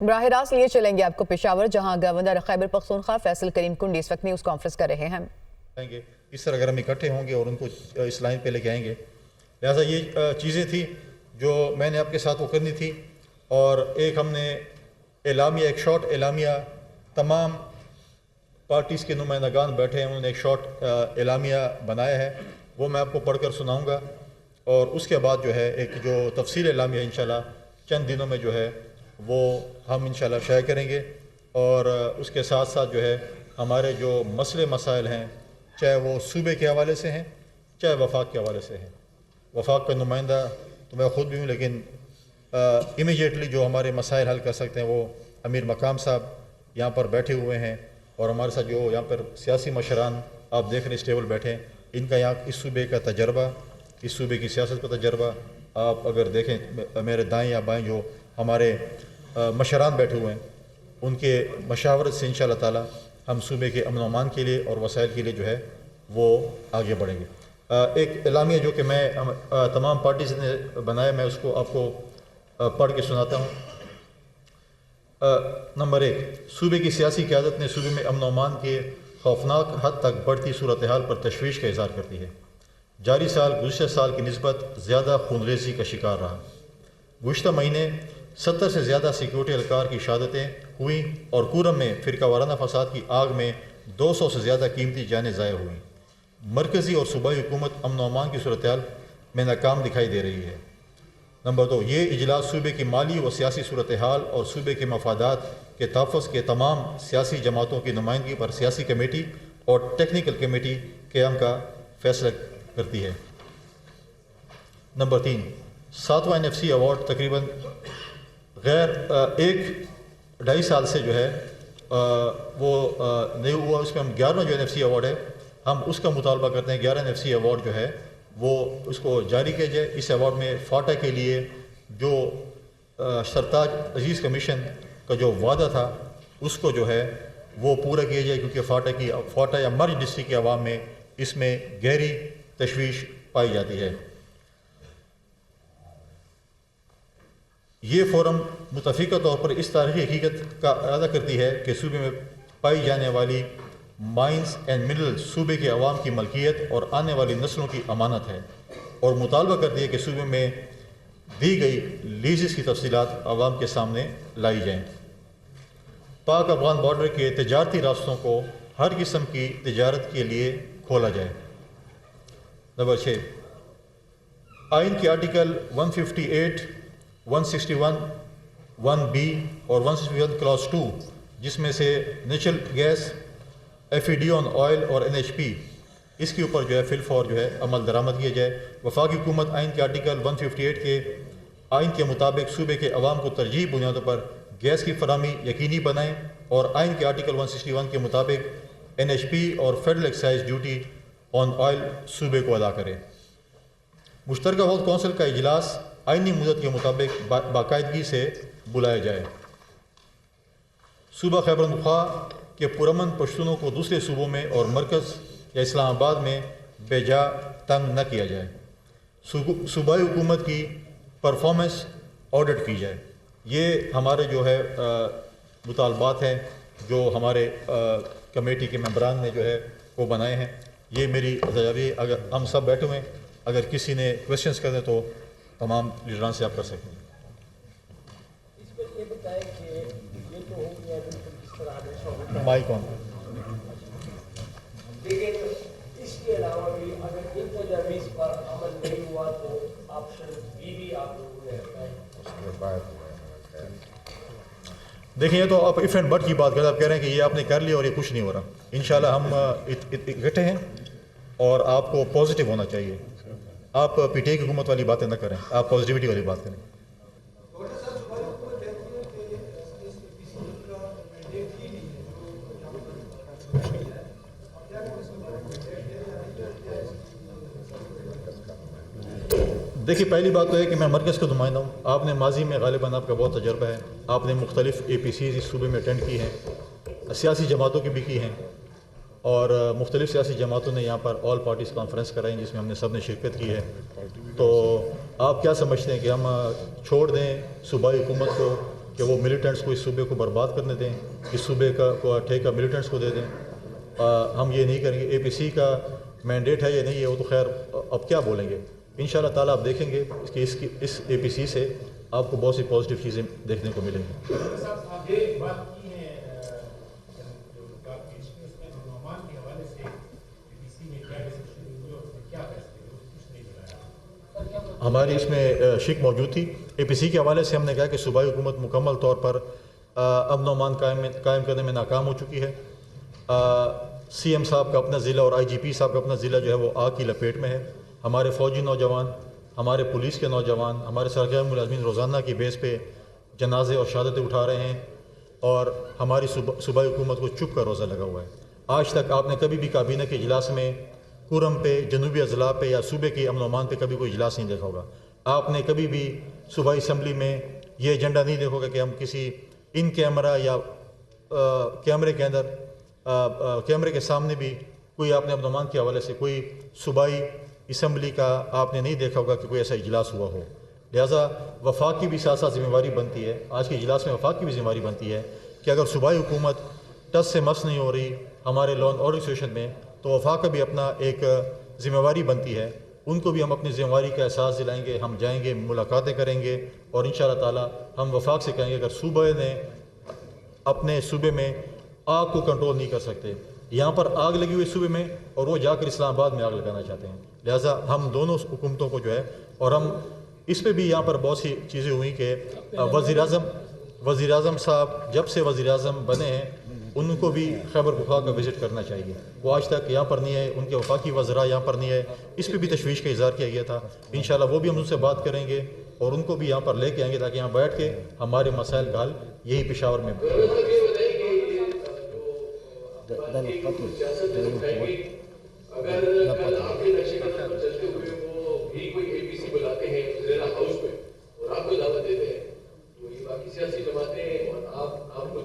براہ راست لیے چلیں گے آپ کو پشاور، جہاں گورنر خیبر پختونخوا فیصل کریم کنڈی اس وقت نیوز کانفرنس کر رہے ہیں۔ اس طرح اگر ہم اکٹھے ہوں گے اور ان کو اس لائن پہ لے کے آئیں گے، لہٰذا یہ چیزیں تھیں جو میں نے آپ کے ساتھ وہ کرنی تھی۔ اور ایک ہم نے اعلامیہ، ایک شارٹ اعلامیہ، تمام پارٹیز کے نمائندگان بیٹھے ہیں، انہوں نے ایک شارٹ اعلامیہ بنایا ہے، وہ میں آپ کو پڑھ کر سناؤں گا، اور اس کے بعد جو ہے ایک جو تفصیل اعلامیہ انشاءاللہ چند دنوں میں جو ہے وہ ہم انشاءاللہ شائع کریں گے۔ اور اس کے ساتھ ساتھ جو ہے ہمارے جو مسئلے مسائل ہیں، چاہے وہ صوبے کے حوالے سے ہیں، چاہے وفاق کے حوالے سے ہیں۔ وفاق کا نمائندہ تو میں خود بھی ہوں، لیکن امیجیٹلی جو ہمارے مسائل حل کر سکتے ہیں وہ امیر مقام صاحب یہاں پر بیٹھے ہوئے ہیں، اور ہمارے ساتھ جو یہاں پر سیاسی مشران آپ دیکھ رہے ہیں اس ٹیبل بیٹھے ہیں، ان کا یہاں اس صوبے کا تجربہ، اس صوبے کی سیاست کا تجربہ آپ اگر دیکھیں، میرے دائیں یا بائیں جو ہمارے مشران بیٹھے ہوئے ہیں، ان کے مشاورت سے انشاءاللہ تعالی ہم صوبے کے امن و امان کے لیے اور وسائل کے لیے جو ہے وہ آگے بڑھیں گے۔ ایک اعلامیہ جو کہ میں تمام پارٹیز نے بنایا، میں اس کو آپ کو پڑھ کے سناتا ہوں۔ نمبر 1، صوبے کی سیاسی قیادت نے صوبے میں امن و امان کے خوفناک حد تک بڑھتی صورتحال پر تشویش کا اظہار کرتی ہے۔ جاری سال گزشتہ سال کی نسبت زیادہ خونریزی کا شکار رہا۔ گزشتہ مہینے 70 سے زیادہ سیکیورٹی اہلکار کی شہادتیں ہوئیں، اور کورم میں فرقہ وارانہ فساد کی آگ میں 200 سے زیادہ قیمتی جانیں ضائع ہوئیں۔ مرکزی اور صوبائی حکومت امن و امان کی صورتحال میں ناکام دکھائی دے رہی ہے۔ نمبر 2، یہ اجلاس صوبے کی مالی و سیاسی صورتحال اور صوبے کے مفادات کے تحفظ کے تمام سیاسی جماعتوں کی نمائندگی پر سیاسی کمیٹی اور ٹیکنیکل کمیٹی قیام کا فیصلہ کرتی ہے۔ نمبر 3، 7واں NFC ایوارڈ تقریباً غیر 1-2.5 سال سے جو ہے وہ نہیں ہوا، اس میں ہم 11واں جو NFC ایوارڈ ہے ہم اس کا مطالبہ کرتے ہیں۔ 11 NFC ایوارڈ جو ہے وہ اس کو جاری کیا جائے۔ اس ایوارڈ میں فاٹا کے لیے جو سرتاج عزیز کمیشن کا جو وعدہ تھا اس کو جو ہے وہ پورا کیا جائے، کیونکہ فاٹا یا مرج ڈسٹرکٹ کے عوام میں اس میں گہری تشویش پائی جاتی ہے۔ یہ فورم متفقہ طور پر اس تاریخی حقیقت کا اعادہ کرتی ہے کہ صوبے میں پائی جانے والی مائنز اینڈ منرل صوبے کے عوام کی ملکیت اور آنے والی نسلوں کی امانت ہے، اور مطالبہ کرتی ہے کہ صوبے میں دی گئی لیزز کی تفصیلات عوام کے سامنے لائی جائیں۔ پاک افغان بارڈر کے تجارتی راستوں کو ہر قسم کی تجارت کے لیے کھولا جائے۔ نمبر 6، آئین کے آرٹیکل 158، 161، 1B اور 161 کلاس 2، جس میں سے نیچرل گیس، FED آن آئل اور NHP، اس کے اوپر جو ہے فی الفور جو ہے عمل درآمد کیا جائے۔ وفاقی حکومت آئین کے آرٹیکل 158 کے آئین کے مطابق صوبے کے عوام کو ترجیحی بنیادوں پر گیس کی فراہمی یقینی بنائیں، اور آئین کے آرٹیکل 161 کے مطابق NHP اور فیڈرل ایکسائز ڈیوٹی آن آئل صوبے کو ادا کرے۔ مشترکہ ہیلتھ کونسل کا اجلاس آئینی مدت کے مطابق باقاعدگی سے بلایا جائے۔ صوبہ خیبر پختونخوا کے پرامن پشتونوں کو دوسرے صوبوں میں اور مرکز یا اسلام آباد میں بے جا تنگ نہ کیا جائے۔ صوبائی حکومت کی پرفارمنس آڈٹ کی جائے۔ یہ ہمارے جو ہے مطالبات ہیں جو ہمارے کمیٹی کے ممبران نے جو ہے وہ بنائے ہیں۔ یہ میری تجاویز، اگر ہم سب بیٹھے ہوئے ہیں، اگر کسی نے کویسچنس کرنے تو تمام لیڈران سے آپ کر سکتے ہیں۔ اس پر یہ بتائیں کہ یہ تو ہو گیا بالکل کس طرح ہمیشہ مائک آن۔ لیکن اس کے علاوہ بھی اگر ان تجاویز پر عمل نہیں ہوا تو آپشن بھی آپ لوگوں نے رکھا ہے۔ دیکھیں، یہ تو آپ اف اینڈ بٹ کی بات کریں، آپ کہہ رہے ہیں کہ یہ آپ نے کر لیا اور یہ کچھ نہیں ہو رہا۔ انشاءاللہ ہم اکٹھے ہیں اور آپ کو پازیٹیو ہونا چاہیے۔ آپ پی ٹی آئی کی حکومت والی باتیں نہ کریں، آپ پازیٹیوٹی والی بات کریں۔ دیکھیے، پہلی بات تو ہے کہ میں مرکز کا نمائندہ ہوں۔ آپ نے ماضی میں غالباً آپ کا بہت تجربہ ہے، آپ نے مختلف APCs اس صوبے میں اٹینڈ کی ہیں، سیاسی جماعتوں کی بھی کی ہیں، اور مختلف سیاسی جماعتوں نے یہاں پر آل پارٹیز کانفرنس کرائی جس میں ہم نے سب نے شرکت کی ہے۔ تو آپ کیا سمجھتے ہیں کہ ہم چھوڑ دیں صوبائی حکومت کو کہ وہ ملیٹنٹس کو اس صوبے کو برباد کرنے دیں، اس صوبے کا ٹھیکہ ملیٹنٹس کو دے دیں۔ ہم یہ نہیں کریں گے۔ اے پی سی کا مینڈیٹ ہے یا نہیں ہے وہ تو خیر اب کیا بولیں گے، انشاءاللہ تعالیٰ آپ دیکھیں گے کہ اس اے پی سی سے آپ کو بہت سی پازیٹیو چیزیں دیکھنے کو ملیں گی۔ صاحب یہ بات کی ہے جو بات پیش کی اس میں نعمان کے حوالے سے بی بی سی میں کیا ڈسکشن ہوئی اور اس میں کیا فیصلے ہوئے کچھ نہیں بتایا۔ ہماری اس میں شک موجود تھی۔ اے پی سی کے حوالے سے ہم نے کہا کہ صوبائی حکومت مکمل طور پر امن و امان قائم کرنے میں ناکام ہو چکی ہے۔ سی ایم صاحب کا اپنا ضلع اور آئی جی پی صاحب کا اپنا ضلع جو ہے وہ آگ کی لپیٹ میں ہے۔ ہمارے فوجی نوجوان، ہمارے پولیس کے نوجوان، ہمارے سرکاری ملازمین روزانہ کی بیس پہ جنازے اور شہادتیں اٹھا رہے ہیں اور ہماری صوبائی حکومت کو چپ کا روزہ لگا ہوا ہے۔ آج تک آپ نے کبھی بھی کابینہ کے اجلاس میں کرم پہ، جنوبی اضلاع پہ یا صوبے کے امن و امان پہ کبھی کوئی اجلاس نہیں دیکھا ہوگا۔ آپ نے کبھی بھی صوبائی اسمبلی میں یہ ایجنڈا نہیں دیکھا ہوگا کہ ہم کسی ان کیمرہ یا کیمرے کے اندر کیمرے کے سامنے بھی کوئی آپ نے امن و امان کے حوالے سے کوئی صوبائی اسمبلی کا آپ نے نہیں دیکھا ہوگا کہ کوئی ایسا اجلاس ہوا ہو۔ لہٰذا وفاق کی بھی ساتھ ساتھ ذمہ داری بنتی ہے، آج کے اجلاس میں وفاق کی بھی ذمہ داری بنتی ہے کہ اگر صوبائی حکومت ٹس سے مس نہیں ہو رہی ہمارے لا اینڈ آرڈر سچویشن میں تو وفاق کا بھی اپنا ایک ذمہ داری بنتی ہے، ان کو بھی ہم اپنی ذمہ داری کا احساس دلائیں گے۔ ہم جائیں گے، ملاقاتیں کریں گے اور انشاءاللہ تعالی ہم وفاق سے کہیں گے اگر صوبے نے اپنے صوبے میں آگ کو کنٹرول نہیں کر سکتے، یہاں پر آگ لگی ہوئی صوبے میں اور وہ جا کر اسلام آباد میں آگ لگانا چاہتے ہیں، لہٰذا ہم دونوں حکومتوں کو جو ہے، اور ہم اس پہ بھی یہاں پر بہت سی چیزیں ہوئیں کہ وزیر اعظم صاحب جب سے وزیر اعظم بنے ہیں ان کو بھی خیبر پختونخوا کا وزٹ کرنا چاہیے، وہ آج تک یہاں پر نہیں ہے، ان کے وفاقی وزراء یہاں پر نہیں ہے، اس پہ بھی تشویش کا اظہار کیا گیا تھا۔ انشاءاللہ وہ بھی ہم ان سے بات کریں گے اور ان کو بھی یہاں پر لے کے آئیں گے تاکہ یہاں بیٹھ کے ہمارے مسائل کا حل یہی پشاور میں اگر کل آپ کے نقشے قدم پر چلتے ہوئے وہ بھی کوئی اے پی سی بلاتے ہیں ضلع ہاؤس میں اور آپ کو دعوت دیتے ہیں تو یہ باقی سیاسی جماعتیں اور آپ کو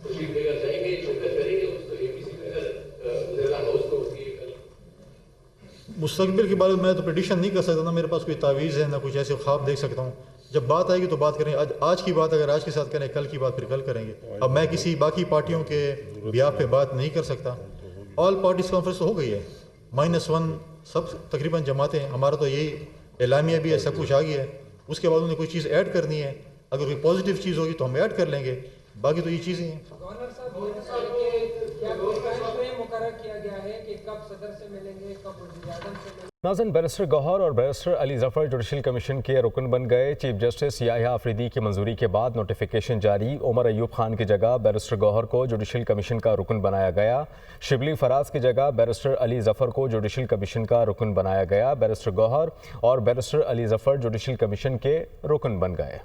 تشریف لے کر جائیں گے، شرکت کریں گے اس اے پی سی میں اگر ضلع ہاؤس کو ہوتی ہے کل؟ مستقبل کے بارے میں میں تو پریڈکشن نہیں کر سکتا، نہ میرے پاس کوئی تعویذ ہے، نہ کچھ ایسے خواب دیکھ سکتا ہوں۔ جب بات آئے گی تو بات کریں گے، آج کی بات اگر آج کے ساتھ کریں، کل کی بات پھر کل کریں گے۔ اب میں کسی باقی پارٹیوں کے بیاہ پہ بات نہیں کر سکتا۔ آل پارٹیز کانفرنس تو ہو گئی ہے، -1 سب تقریباً جماعتیں، ہمارا تو یہی اعلامیہ بھی ہے، سب کچھ آ گیا ہے۔ اس کے بعد انہیں کوئی چیز ایڈ کرنی ہے، اگر کوئی پازیٹیو چیز ہوگی تو ہم ایڈ کر لیں گے، باقی تو یہ چیزیں ہیں۔ گورنر صاحب یہ کہ کیا کوئی ٹائم فریم مقرر کیا گیا ہے کہ کب صدر سے ملیں گے، کب وزیر اعظم سے ملیں گے؟ ناظرین، بیرسٹر گوہر اور barrister Ali Zafar judicial commission کے رکن بن گئے۔ چیف جسٹس یحییٰ آفریدی کی منظوری کے بعد نوٹیفیکیشن جاری، عمر ایوب خان کی جگہ بیرسٹر گوہر کو جوڈیشل کمیشن کا رکن بنایا گیا۔ شبلی فراز کی جگہ بیرسٹر علی ظفر کو جوڈیشل کمیشن کا رکن بنایا گیا۔ بیرسٹر گوہر اور barrister Ali Zafar judicial commission کے رکن بن گئے۔